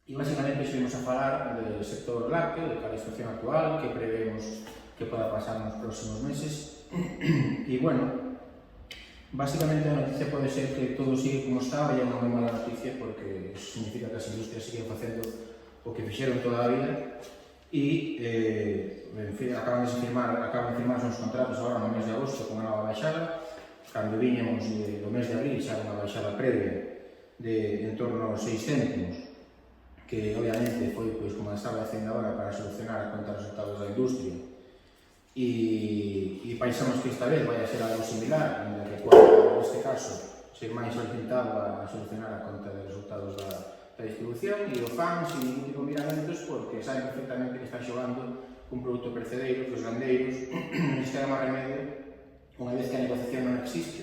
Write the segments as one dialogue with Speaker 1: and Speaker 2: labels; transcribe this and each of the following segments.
Speaker 1: E basicamente estivemos a falar do sector lácteo, de cada situación actual, que prevemos que poda pasar nos próximos meses. E, bueno, basicamente a noticia pode ser que todo sigue como está, e é unha moi mala noticia porque eso significa que as industrias siguen facendo o que fixeron toda a vida e, en fin, acaban de firmar uns contratos agora no mes de agosto con unha nova baixada. Cando viñemos do mes de abril xa unha baixada previa de en torno aos 6 céntimos, que obviamente foi, pois, como estaba facendo agora para solucionar a conta de resultados da industria, e pensamos que esta vez vai a ser algo similar, en que pode, neste caso, ser máis orientado a solucionar a conta de resultados da distribución, e o fan sin ningún tipo de miramentos, porque saben perfectamente que están xogando un produto percedeiro que os gandeiros lles queda máis remedio, unha vez que a negociación non existe,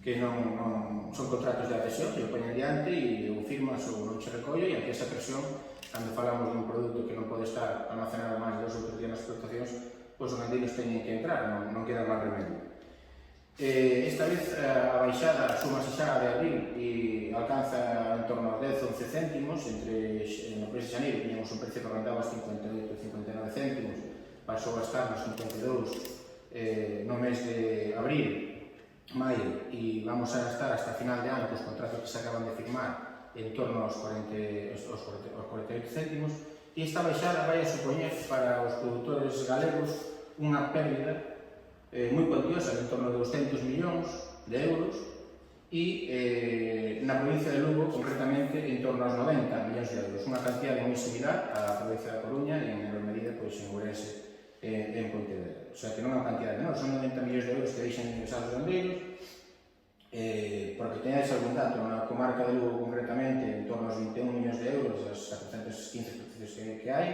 Speaker 1: que non son contratos de adhesión, que o poñen diante e o firmas ou non se recolle, e aquí esa presión, cando falamos dun produto que non pode estar almacenado máis de 2 ou 3 días nas explotacións, pois os gandeiros teñen que entrar, non queda máis remedio. Esta vez a baixada sumase xa de abril e alcanza en torno aos 10-11 céntimos, no mes de xaneiro tiñamos un precio que rondaba os 58-59 céntimos, pasou a estar nos 52 no mes de abril, maio, e vamos a estar hasta final de ano cos contratos que se acaban de firmar en torno aos 48 céntimos, e esta baixada vai a supoñer para os produtores galegos unha pérdida moi cuantiosa, en torno de 200 millóns de euros, e na provincia de Lugo, concretamente, en torno aos 90 millóns de euros, unha cantidad moi similar á provincia da Coruña e en menor medida en Ourense e en Pontevedra. O sea, que non é unha cantidad menor, son 90 millóns de euros que deixan ingresados os gandeiros, porque teñades algún dato, na comarca de Lugo, concretamente, en torno aos 21 millóns de euros, as 415 explotacións que hai,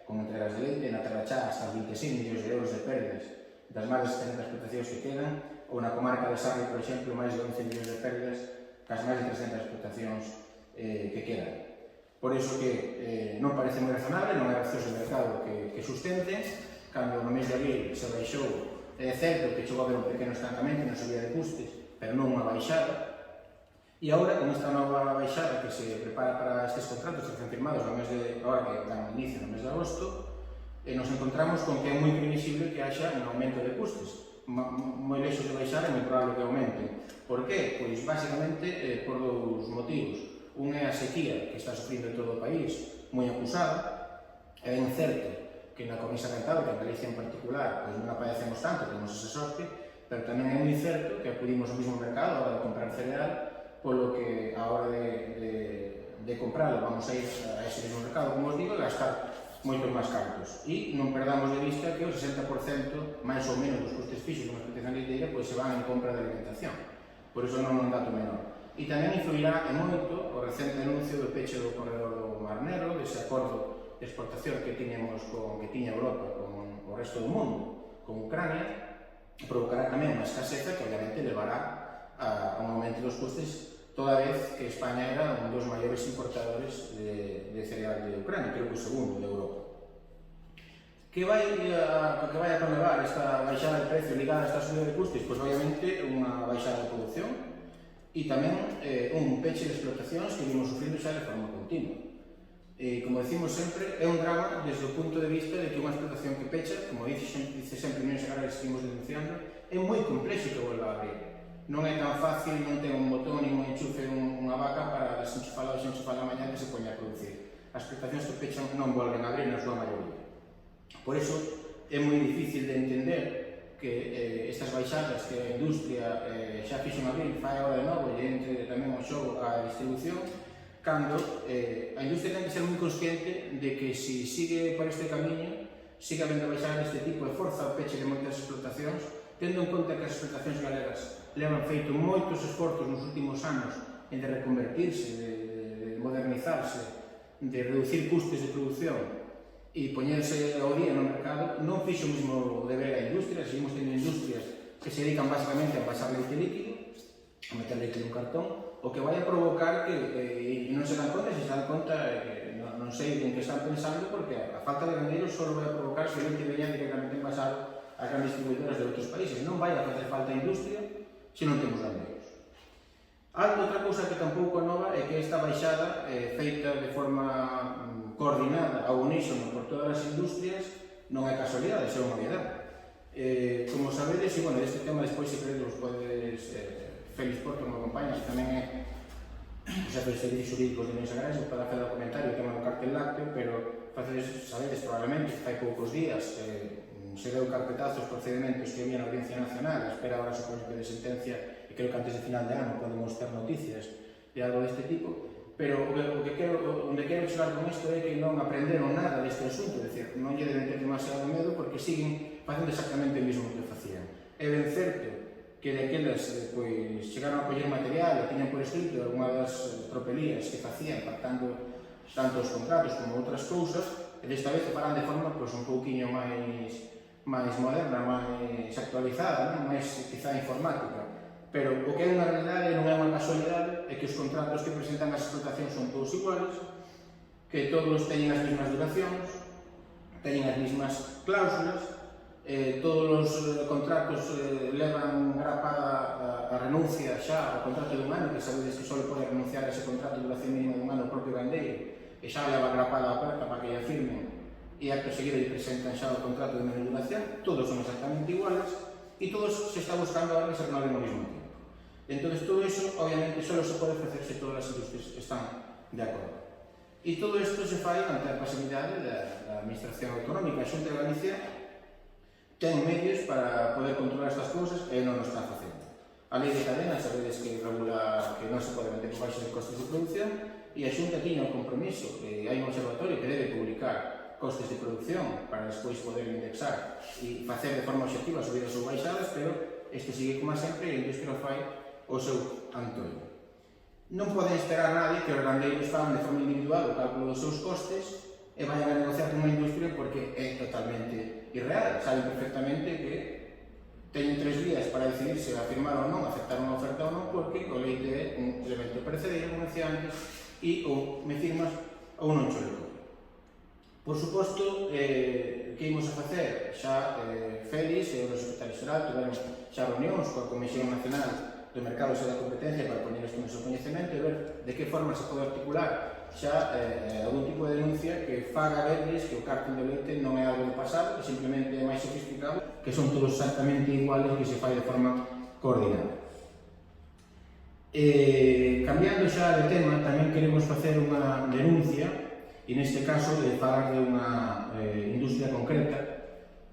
Speaker 1: con entregas de leite, na Terra Chá hasta 26 millóns de euros de pérdidas das máis de 70 explotacións que quedan, ou na comarca de Sarri, por exemplo, máis de 11 millóns de pérdidas cas máis de 300 explotacións que quedan. Por iso que non parece moi razonable, non é gracioso o mercado que sustente, cando no mes de abril se baixou, é certo que chegou a haber un pequeno estancamento na subida de custes, pero non unha baixada, e agora, con esta nova baixada que se prepara para estes contratos que están firmados no mes de, agora que dan inicio no mes de agosto, nos encontramos con que é moi previsible que haxa un aumento de custes, moi lexos de baixar e moi probable que aumente. Por que? Pois, basicamente, por dous motivos. Un é a sequía que está sufrindo en todo o país, moi acusada, é ben certo que na Comunidade Cantábrica, en Galicia en particular, pois non aparecemos tanto, temos ese sorte, pero tamén é moi certo que acudimos ao mesmo mercado a hora de comprar cereal, polo que a hora de comprarlo vamos a ir a ese mesmo mercado, como os digo, e gastar moitos máis cartos. E non perdamos de vista que o 60% máis ou menos dos custes fixos dunha explotación leiteira pois se van en compra de alimentación. Por iso non é un dato menor. E tamén influirá en moito o recente anuncio do peche do corredor do Mar Negro, dese acordo de exportación que tiña Europa con o resto do mundo, con Ucrania, provocará tamén unha escaseza que obviamente levará a un aumento dos custes, toda vez que España era un dos maiores importadores de cereal de Ucrania, creo que o segundo de Europa. Que vai a conlevar esta baixada de precio ligada a esta subida de custes? Pois obviamente unha baixada de produción e tamén un peche de explotacións que vimos sufrindo xa de forma continua. Como decimos sempre, é un drama desde o punto de vista de que unha explotación que pecha, como dice sempre Unión Agraria que seguimos denunciando, é moi complexo que volva a abrir. Non é tan fácil, non ten un botón nin un enchufe unha vaca para desenchufala mañá que se poña a producir. As explotacións que pechan non volven a abrir na súa maioría. Por iso é moi difícil de entender que estas baixadas que a industria xa fixo en abril fai agora de novo e entre tamén o xogo a distribución, cando a industria ten que ser moi consciente de que se sigue por este camiño, sigue habendo baixadas deste tipo e forza o peche de moitas explotacións, tendo en conta que as explotacións galegas levan feito moitos esforzos nos últimos anos en de reconvertirse, de modernizarse, de reducir custes de produción e poñerse ao día no mercado, non fixo o mesmo deber a industria. Seguimos tendo industrias que se dedican basicamente a envasar leite líquido, a meter leite nun cartón, o que vai a provocar que non se dan conta, se dan conta, non sei en que están pensando, porque a falta de gandeiros só vai a provocar se o leite veña directamente envasado ás grandes distribuidoras de outros países. Non vai a facer falta a industria se non temos gandeiros. Outra cousa que tampouco é nova é que esta baixada feita de forma coordinada ao unísono por todas as industrias non é casualidade, é unha obviedade. Como sabedes, e bueno, deste tema despois se credes podedes Félix Porto, como acompañas, tamén é o xefe de servicios jurídicos de Unións Agrarias, para facer o comentario o tema do cartel lácteo, pero sabedes probablemente que fai poucos días se deu carpetazo os procedimentos que había na Audiencia Nacional, a espera agora supoño que de sentencia, e creo que antes de final de ano podemos ter noticias de algo deste tipo, pero onde quero chegar con isto é que non aprenderon nada deste asunto, é dicir, non lle deben ter demasiado medo porque siguen facendo exactamente o mesmo que facían. É ben certo que daquelas chegaron a coller material e tiñan por escrito algunha das tropelías que facían pactando tanto os contratos como outras cousas, e desta vez o farán de forma un pouquiño máis moderna, máis actualizada, máis quizá informática. Pero o que é unha realidade non é unha casualidade é que os contratos que presentan as explotacións son todos iguales, que todos teñen as mesmas duracións, teñen as mesmas cláusulas, todos os contratos levan grapada a renuncia xa ao contrato dun ano, que sabedes que só pode renunciar a ese contrato de duración mínima dun ano o propio gandeiro, e xa leva grapada a oferta para que a firmen, e acto seguido lle presentan xa o contrato de menor duración, todos son exactamente iguales, e todos se está buscando ahora que se renoven ao mesmo tempo. Entón, todo iso, obviamente, só se pode ofrecer se todas as industrias están de acordo. E todo isto se fai ante a pasividade da Administración Autonómica. A Xunta de Galicia ten medios para poder controlar estas cousas e non o está facendo. A Lei de Cadena, sabedes que regula que non se pode meter por baixo de costes de producción, e a Xunta tiña o compromiso que hai un observatorio que debe publicar costes de producción para despois poder indexar e facer de forma obxectiva subidas ou baixadas, pero este sigue como sempre e a industria fai o seu antoio. Non poden esperar nadie que os gandeiros fagan de forma individual o cálculo dos seus costes e vayan a negociar con unha industria porque é totalmente irreal. Saben perfectamente que teñen 3 días para decidir se afirmar ou non, aceptar unha oferta ou non, porque o leite é un elemento perecedeiro, como decía antes, e ou me firmas ou non cho le. Por suposto, que imos a facer? Xa Félix e o secretario xeral tiveron xa reunións coa Comisión Nacional do Mercado e da Competencia para poñer isto no seu coñecemento e ver de que forma se pode articular xa algún tipo de denuncia que faga verles que o cartel de leite non é algo do pasado, que simplemente é máis sofisticado, que son todos exactamente iguales, que se fai de forma coordinada. Cambiando xa de tema, tamén queremos facer unha denuncia, e neste caso de falar de unha industria concreta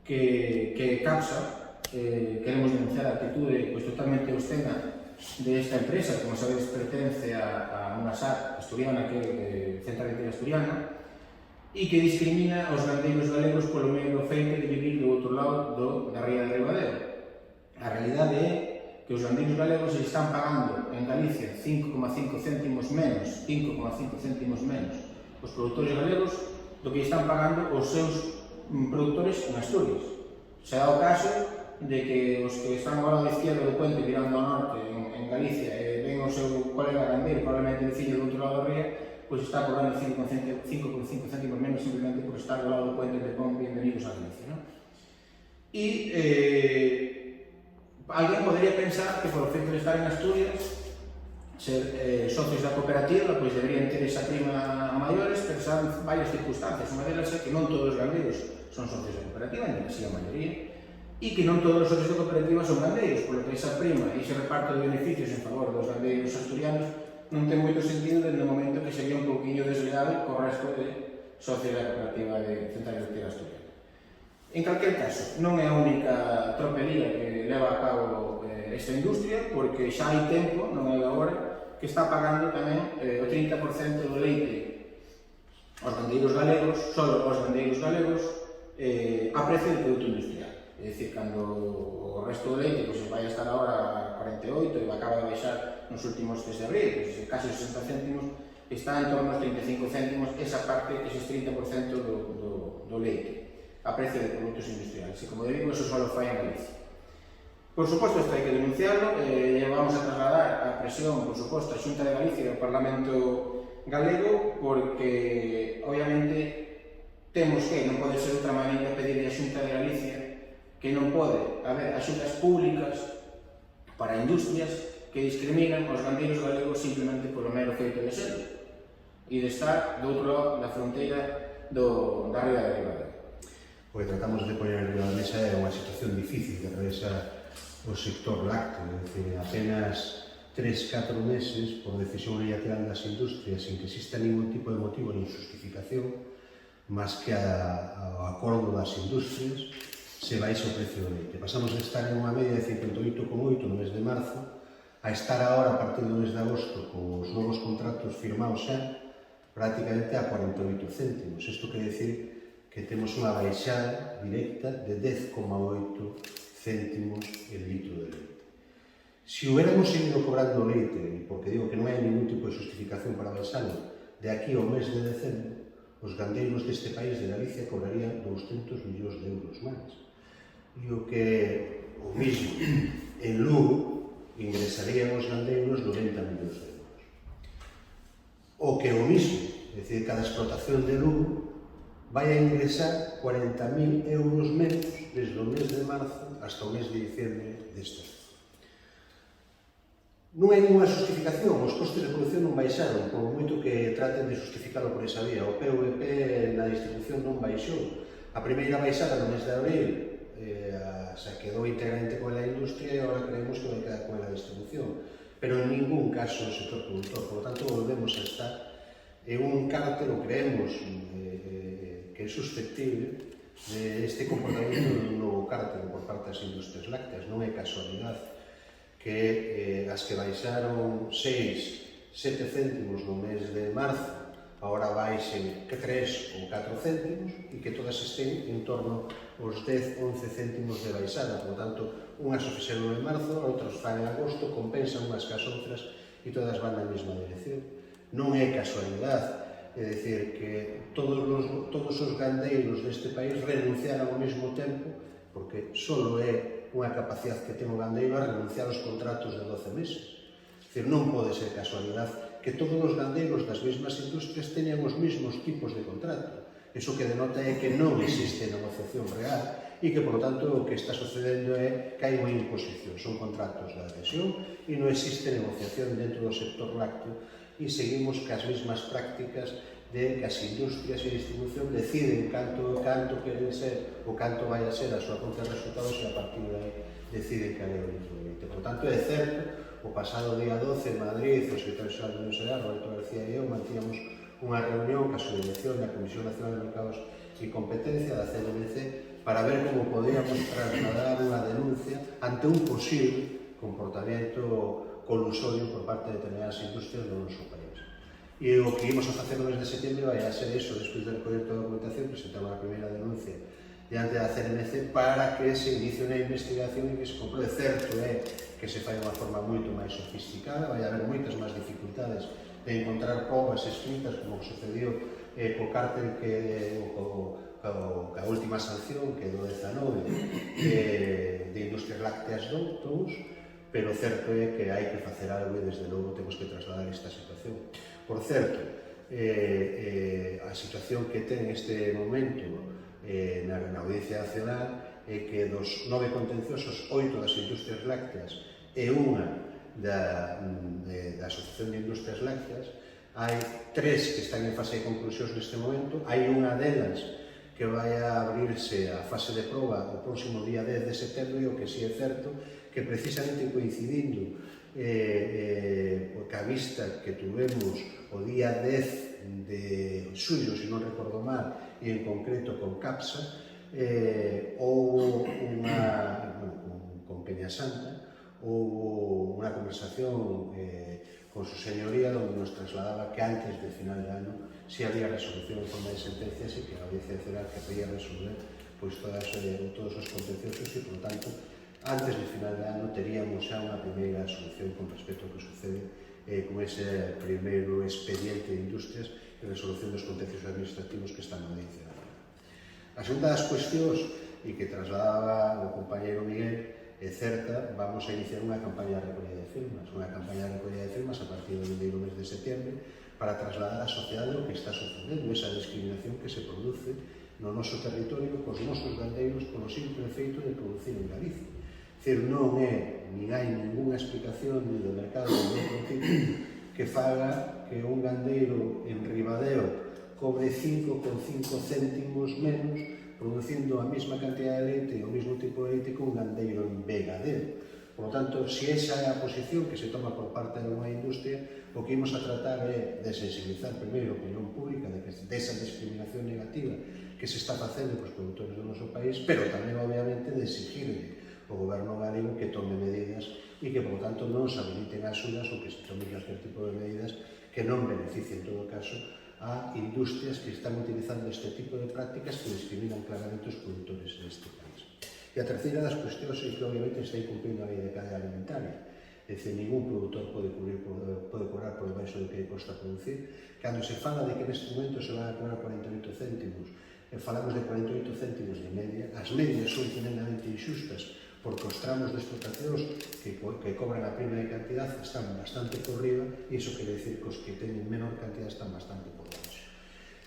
Speaker 1: que é Capsa. Queremos denunciar a actitude totalmente obscena de esta empresa, que, como sabedes, pertence a unha SAC asturiana, que é Central Leiteira Asturiana, e que discrimina os gandeiros galegos polo mero feito de vivir do outro lado da ría de Ribadeo. A realidade é que os gandeiros galegos están pagando en Galicia 5,5 céntimos menos os produtores galegos do que están pagando os seus produtores en Asturias. Se dá o caso de que os que están agora da izquierda do puente mirando ao norte en Galicia e ven o seu colega gandeiro, probablemente veciño do outro lado da ría, pois está cobrando 5,5 céntimos menos simplemente por estar do lado do puente de Pon, bienvenidos a Galicia, non? E alguén podría pensar que por o feito de estar en Asturias, ser socios da cooperativa, pois deberían ter esa prima maiores, pero saben varias circunstancias. Unha delas é que non todos os gandeiros son socios da cooperativa, nem que a maioría, e que non todos os socios da cooperativa son gandeiros, polo que esa prima e ese reparto de beneficios en favor dos gandeiros asturianos non ten moito sentido desde o momento que sería un pouquiño desleal co resto de socios da cooperativa de Central Leiteira Asturiana. En calquer caso, non é a única tropelía que leva a cabo esta industria, porque xa hai tempo, non é agora, que está pagando tamén o 30% do leite aos gandeiros galegos, só aos gandeiros galegos, a precio do produto industrial. É dicir, cando o resto do leite vai estar agora a 48 e acaba de baixar nos últimos 3 de abril, casi 60 céntimos, está en torno aos 35 céntimos esa parte, eses 30% do leite, a precio de produtos industriales. E como digo, eso só lo fai en Galicia. Por suposto, isto hai que denunciarlo, e vamos a trasladar a presión, por suposto, a Xunta de Galicia e ao Parlamento galego, porque, obviamente, temos que, non pode ser outra maneira, pedir a Xunta de Galicia que non pode haber axudas públicas para industrias que discriminan os gandeiros galegos simplemente polo mero feito de ser. e de estar do outro lado da fronteira da Ría de Ribadeo.
Speaker 2: O que tratamos de poner en la mesa é unha situación difícil que atravesa o sector lácteo, é dicir, apenas 3-4 meses, por decisión unilateral das industrias, sin que exista ningún tipo de motivo nin justificación, máis que ao acordo das industrias, se baixa o precio do leite. Pasamos de estar en unha media de 58,8 no mes de marzo a estar agora, a partir do mes de agosto, con os novos contratos firmados xa, prácticamente a 48 céntimos. Isto quere dicir que temos unha baixada directa de 10,8 céntimos el litro de leite. Se hubiéramos seguido cobrando leite, porque digo que non hai ningún tipo de justificación para baixarlo, de aquí ao mes de decembro, os gandeiros deste país de Galicia cobrarían 200 millóns de euros máis. E o que o mismo en Lugo ingresarían os gandeiros 90 millóns de euros. O que o mismo, é dicir, cada explotación de Lugo vai a ingresar 40.000 euros menos desde o mes de marzo hasta o mes de diciembre deste ano. Non hai ninguna justificación, os costes de producción non baixaron, por moito que traten de justificarlo por esa vía. O PVP na distribución non baixou. A primeira baixada no mes de abril se quedou íntegramente con a industria e agora creemos que vai quedar con a distribución. Pero en ningún caso o sector productor, por lo tanto volvemos a estar en un cártel, o creemos que é susceptible de este comportamento dun novo cártel por parte das industrias lácteas. Non é casualidade que as que baixaron 6-7 céntimos no mes de marzo agora baixen que 3 ou 4 céntimos e que todas estén en torno aos 10-11 céntimos de baixada. Por tanto, unhas o fixeron en marzo, outras fan en agosto, compensan unhas cas outras e todas van na mesma dirección. Non é casualidade. É dicir, que todos os gandeiros deste país renunciaron ao mesmo tempo, porque só é unha capacidade que ten o gandeiro a renunciar aos contratos de 12 meses. É dicir, non pode ser casualidade que todos os gandeiros das mesmas industrias teñan os mesmos tipos de contrato. Iso que denota é que non existe negociación real e que, por lo tanto, o que está sucedendo é que hai unha imposición. Son contratos de adhesión e non existe negociación dentro do sector lácteo e seguimos cas mesmas prácticas de que as industrias e a distribución deciden canto queren ser ou canto vai a ser a súa conta de resultados e a partir de aí deciden cal é o litro de leite. Por tanto, é certo, o pasado día 12 en Madrid, o secretario xeral da Universidade, Roberto García e eu, mantíamos unha reunión ca subdirección da Comisión Nacional de Mercados e Competencia da CNMC para ver como podíamos trasladar unha denuncia ante un posible comportamento colusorio por parte de determinadas industrias do noso país. E o que íbamos a facer no mes de setembro vai a ser iso, despois de recoller toda a documentación, presentamos a primeira denuncia diante da CNMC para que se inicie unha investigación e que se compruebe. Certo é que se fai de unha forma moito máis sofisticada, vai haber moitas máis dificultades de encontrar probas escritas, como sucedió co cártel ca última sanción, que é do 19 de Industrias Lácteas 2, pero certo é que hai que facer algo e desde logo temos que trasladar esta situación. Por certo, a situación que ten neste momento na Audiencia Nacional é que dos 9 contenciosos, 8 das industrias lácteas e unha da Asociación de Industrias Lácteas, hai 3 que están en fase de conclusións neste momento, hai unha delas que vai a abrirse a fase de proba o próximo día 10 de setembro e o que si é certo que precisamente coincidindo ca vista que tuvemos o día 10 de xullo, se non recordo mal, e en concreto con CAPSA, houve con Peña Santa, houve unha conversación con su señoría onde nos trasladaba que antes de final de ano si había resolución en forma de sentencias e que a Audiencia Nacional que podía resolver todos os contenciosos e, por tanto, antes de final de ano teríamos xa unha primeira solución con respecto ao que sucede con ese primeiro expediente de industrias e resolución dos contencios administrativos que están na Audiencia Nacional. A segunda das cuestións, e que trasladaba o compañeiro Miguel, é certa, vamos a iniciar unha campaña de recollida de firmas, a partir do primeiro mes de setembro, para trasladar á sociedade o que está sucedendo, esa discriminación que se produce no noso territorio cos nosos gandeiros polo simple feito de producir en Galicia. É dicir, non é, nin hai ninguna explicación ni do mercado do meu tipo que faga que un gandeiro en Ribadeo cobre 5,5 céntimos menos producindo a mesma cantidad de leite e o mesmo tipo de leite que un gandeiro en Vegadeo. Por lo tanto, se esa é a posición que se toma por parte de unha industria, o que imos a tratar é de sensibilizar primeiro a opinión pública desa discriminación negativa que se está facendo cos produtores do noso país, pero tamén, obviamente, de exigirle ao goberno galego que tome medidas e que, por lo tanto, non se habiliten axudas ou que se tomen cualquier tipo de medidas que non beneficien, en todo caso, a industrias que están utilizando este tipo de prácticas que discriminan claramente os produtores deste país. E a terceira das cuestións é que, obviamente, está incumplindo a lei de cadea alimentaria. É dicir, ningún produtor pode cobrar por debaixo do que costa producir. Cando se fala de que neste momento se van a cobrar 48 céntimos, e falamos de 48 céntimos de media, as medias son tremendamente injustas, porque os tramos de explotacións que cobran a prima de cantidad están bastante por riba, e iso quere dicir que os que teñen menor cantidad están bastante por baixo.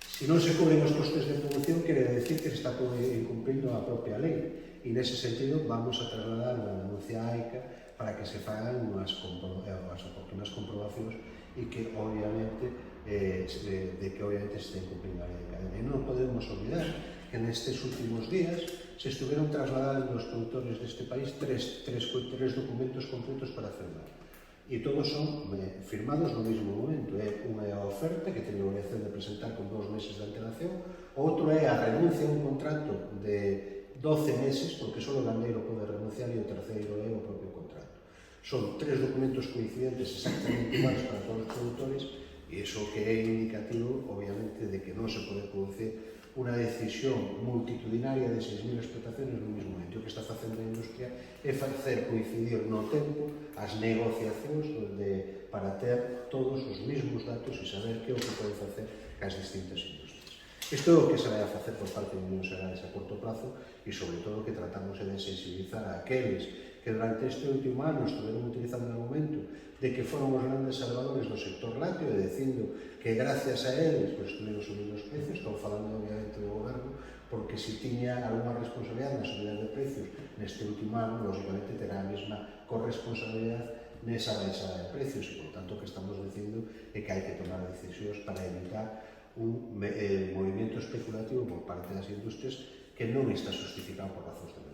Speaker 2: Se non se cubren os costes de produción, quere dicir que se está incumplindo a propia lei, e nese sentido vamos a trasladar unha denuncia AICA para que se fagan as oportunas comprobacións e que, obviamente, de que obviamente se está incumplindo a lei de cadena. E non podemos olvidar que nestes últimos días se estuveron trasladando os produtores deste país tres documentos completos para firmar. E todos son firmados no mesmo momento. Unha é a oferta, que teño a obrigación de presentar con 2 meses de antelación. O outro é a renuncia a un contrato de 12 meses, porque só o gandeiro pode renunciar, e o terceiro é o propio contrato. Son 3 documentos coincidentes exactamente iguais para todos os produtores, e iso que é indicativo, obviamente, de que non se pode producir unha decisión multitudinaria de 6.000 explotaciones no mesmo momento. O que está facendo a industria é facer coincidir no tempo as negociacións para ter todos os mesmos datos e saber que é o que pode facer cas distintas industrias. Isto é o que se vai a facer por parte de Unións Xerais a corto plazo, e sobre todo que tratamos de sensibilizar a aqueles que durante este último ano estuveron utilizando o argumento de que foron os grandes salvadores do sector lácteo e dicindo que gracias a eles estuveron subindo os precios. Estou falando obviamente do goberno, porque se tiña alguma responsabilidade na subida de precios neste último ano, lógicamente terá a mesma corresponsabilidade nesa baixada de precios, e por tanto o que estamos dicindo é que hai que tomar decisións para evitar un movimento especulativo por parte das industrias que non está justificado por razóns de mercado.